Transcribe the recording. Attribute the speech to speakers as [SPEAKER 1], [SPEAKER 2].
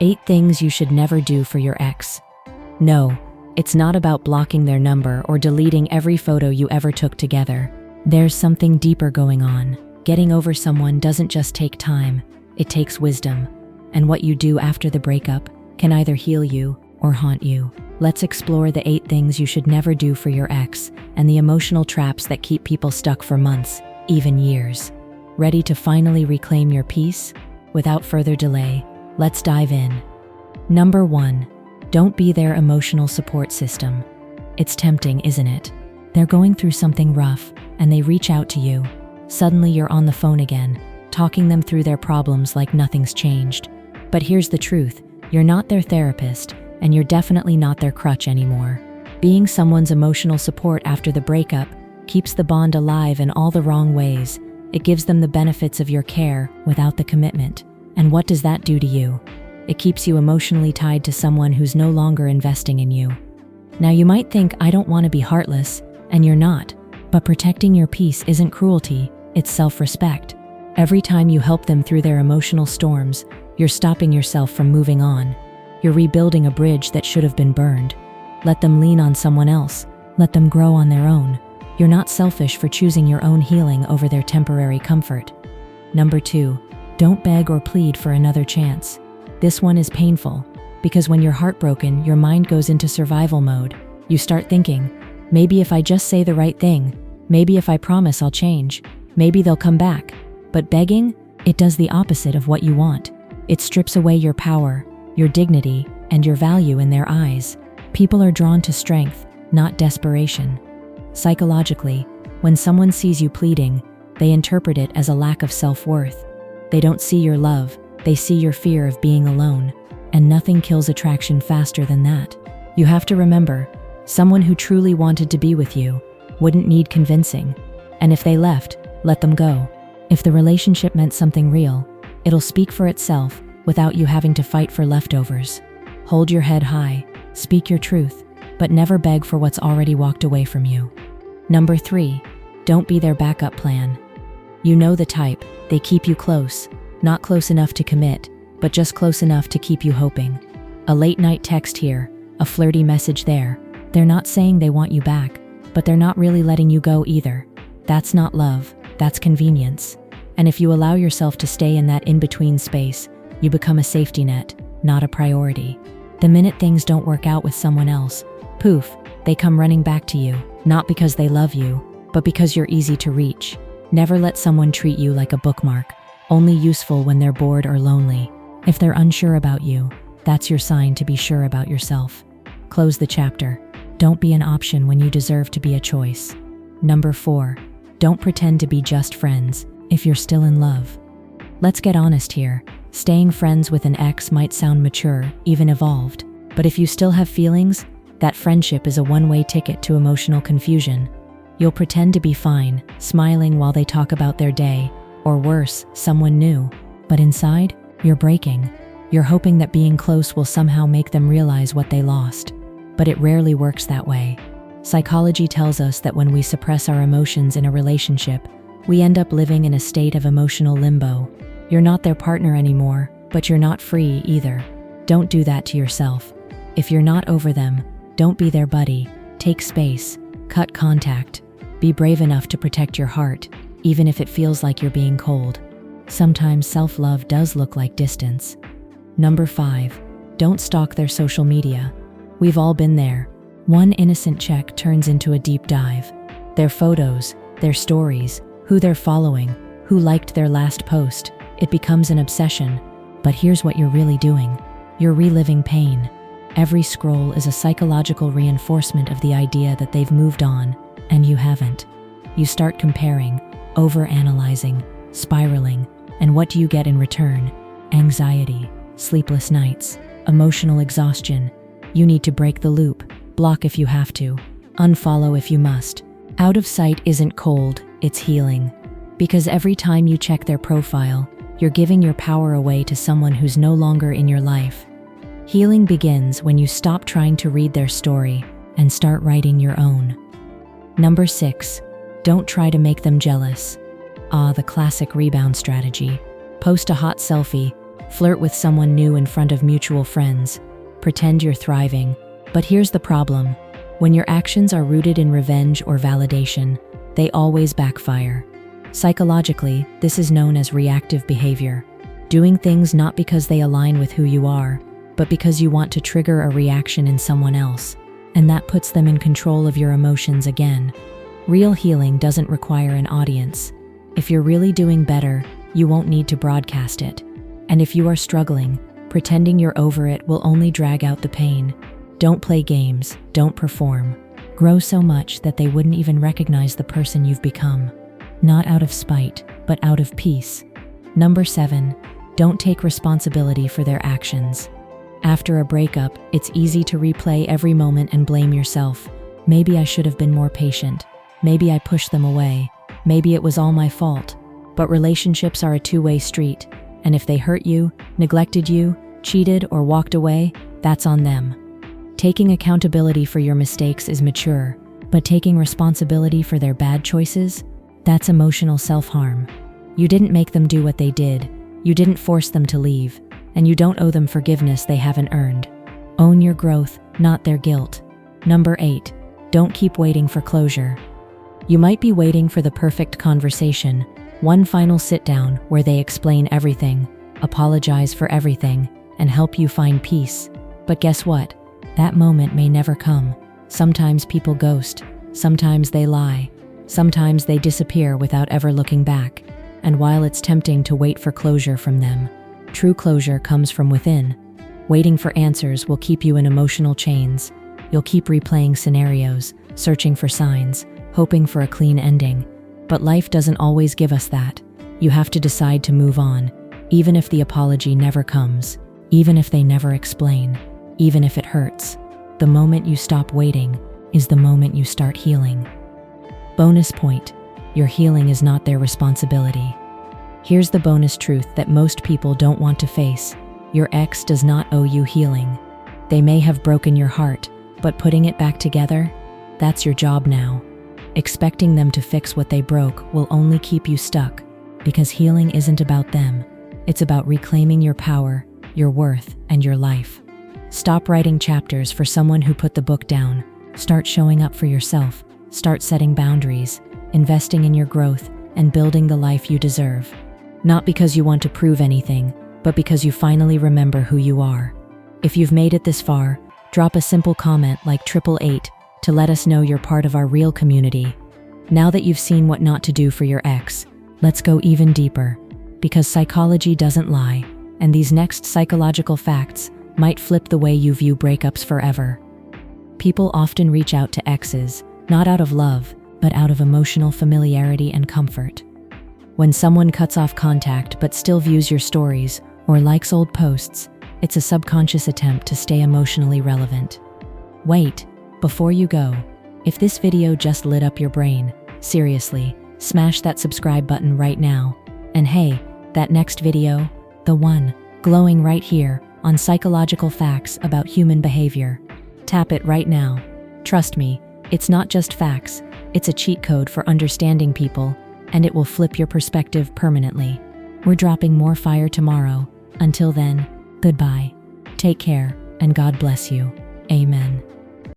[SPEAKER 1] 8 things you should never do for your ex. No, it's not about blocking their number or deleting every photo you ever took together. There's something deeper going on. Getting over someone doesn't just take time, it takes wisdom. And what you do after the breakup can either heal you or haunt you. Let's explore the 8 things you should never do for your ex and the emotional traps that keep people stuck for months, even years. Ready to finally reclaim your peace? Without further delay, let's dive in. Number 1. Don't be their emotional support system. It's tempting, isn't it? They're going through something rough, and they reach out to you. Suddenly you're on the phone again, talking them through their problems like nothing's changed. But here's the truth, you're not their therapist, and you're definitely not their crutch anymore. Being someone's emotional support after the breakup keeps the bond alive in all the wrong ways. It gives them the benefits of your care without the commitment. And what does that do to you? It keeps you emotionally tied to someone who's no longer investing in you. Now you might think, I don't want to be heartless, and you're not. But protecting your peace isn't cruelty, it's self-respect. Every time you help them through their emotional storms, you're stopping yourself from moving on. You're rebuilding a bridge that should have been burned. Let them lean on someone else. Let them grow on their own. You're not selfish for choosing your own healing over their temporary comfort. Number 2. Don't beg or plead for another chance. This one is painful, because when you're heartbroken, your mind goes into survival mode. You start thinking, maybe if I just say the right thing, maybe if I promise I'll change, maybe they'll come back. But begging, it does the opposite of what you want. It strips away your power, your dignity, and your value in their eyes. People are drawn to strength, not desperation. Psychologically, when someone sees you pleading, they interpret it as a lack of self-worth. They don't see your love, they see your fear of being alone. And nothing kills attraction faster than that. You have to remember, someone who truly wanted to be with you wouldn't need convincing. And if they left, let them go. If the relationship meant something real, it'll speak for itself without you having to fight for leftovers. Hold your head high, speak your truth, but never beg for what's already walked away from you. Number 3. Don't be their backup plan. You know the type, they keep you close, not close enough to commit, but just close enough to keep you hoping. A late night text here, a flirty message there. They're not saying they want you back, but they're not really letting you go either. That's not love, that's convenience. And if you allow yourself to stay in that in-between space, you become a safety net, not a priority. The minute things don't work out with someone else, poof, they come running back to you, not because they love you, but because you're easy to reach. Never let someone treat you like a bookmark, only useful when they're bored or lonely. If they're unsure about you, that's your sign to be sure about yourself. Close the chapter. Don't be an option when you deserve to be a choice. Number 4. Don't pretend to be just friends if you're still in love. Let's get honest here. Staying friends with an ex might sound mature, even evolved. But if you still have feelings, that friendship is a one-way ticket to emotional confusion. You'll pretend to be fine, smiling while they talk about their day, or worse, someone new. But inside, you're breaking. You're hoping that being close will somehow make them realize what they lost. But it rarely works that way. Psychology tells us that when we suppress our emotions in a relationship, we end up living in a state of emotional limbo. You're not their partner anymore, but you're not free either. Don't do that to yourself. If you're not over them, don't be their buddy. Take space. Cut contact. Be brave enough to protect your heart, even if it feels like you're being cold. Sometimes self-love does look like distance. Number 5. Don't stalk their social media. We've all been there. One innocent check turns into a deep dive. Their photos, their stories, who they're following, who liked their last post. It becomes an obsession. But here's what you're really doing. You're reliving pain. Every scroll is a psychological reinforcement of the idea that they've moved on, and you haven't. You start comparing, overanalyzing, spiraling, and what do you get in return? Anxiety, sleepless nights, emotional exhaustion. You need to break the loop, block if you have to, unfollow if you must. Out of sight isn't cold, it's healing. Because every time you check their profile, you're giving your power away to someone who's no longer in your life. Healing begins when you stop trying to read their story and start writing your own. Number 6. Don't try to make them jealous. The classic rebound strategy. Post a hot selfie, Flirt with someone new in front of mutual friends. Pretend you're thriving. But here's the problem. When your actions are rooted in revenge or validation, they always backfire. Psychologically, this is known as reactive behavior. Doing things not because they align with who you are, but because you want to trigger a reaction in someone else, and that puts them in control of your emotions again. Real healing doesn't require an audience. If you're really doing better, you won't need to broadcast it. And if you are struggling, pretending you're over it will only drag out the pain. Don't play games, don't perform. Grow so much that they wouldn't even recognize the person you've become. Not out of spite, but out of peace. Number 7, don't take responsibility for their actions. After a breakup, it's easy to replay every moment and blame yourself. Maybe I should have been more patient. Maybe I pushed them away. Maybe it was all my fault. But relationships are a two-way street, and if they hurt you, neglected you, cheated, or walked away, that's on them. Taking accountability for your mistakes is mature, but taking responsibility for their bad choices, that's emotional self-harm. You didn't make them do what they did, you didn't force them to leave, and you don't owe them forgiveness they haven't earned. Own your growth, not their guilt. Number 8, don't keep waiting for closure. You might be waiting for the perfect conversation, one final sit-down where they explain everything, apologize for everything, and help you find peace. But guess what? That moment may never come. Sometimes people ghost, sometimes they lie, sometimes they disappear without ever looking back. And while it's tempting to wait for closure from them, true closure comes from within. Waiting for answers will keep you in emotional chains. You'll keep replaying scenarios, searching for signs, hoping for a clean ending. But life doesn't always give us that. You have to decide to move on, even if the apology never comes, even if they never explain, even if it hurts. The moment you stop waiting is the moment you start healing. Bonus point: your healing is not their responsibility. Here's the bonus truth that most people don't want to face. Your ex does not owe you healing. They may have broken your heart, but putting it back together, that's your job now. Expecting them to fix what they broke will only keep you stuck, because healing isn't about them. It's about reclaiming your power, your worth, and your life. Stop writing chapters for someone who put the book down. Start showing up for yourself. Start setting boundaries, investing in your growth, and building the life you deserve. Not because you want to prove anything, but because you finally remember who you are. If you've made it this far, drop a simple comment like 888 to let us know you're part of our real community. Now that you've seen what not to do for your ex, let's go even deeper. Because psychology doesn't lie, and these next psychological facts might flip the way you view breakups forever. People often reach out to exes, not out of love, but out of emotional familiarity and comfort. When someone cuts off contact but still views your stories or likes old posts, it's a subconscious attempt to stay emotionally relevant. Wait, before you go, if this video just lit up your brain, seriously, smash that subscribe button right now. And hey, that next video, the one glowing right here on psychological facts about human behavior, tap it right now. Trust me, it's not just facts, it's a cheat code for understanding people, and it will flip your perspective permanently. We're dropping more fire tomorrow. Until then, goodbye. Take care, and God bless you. Amen.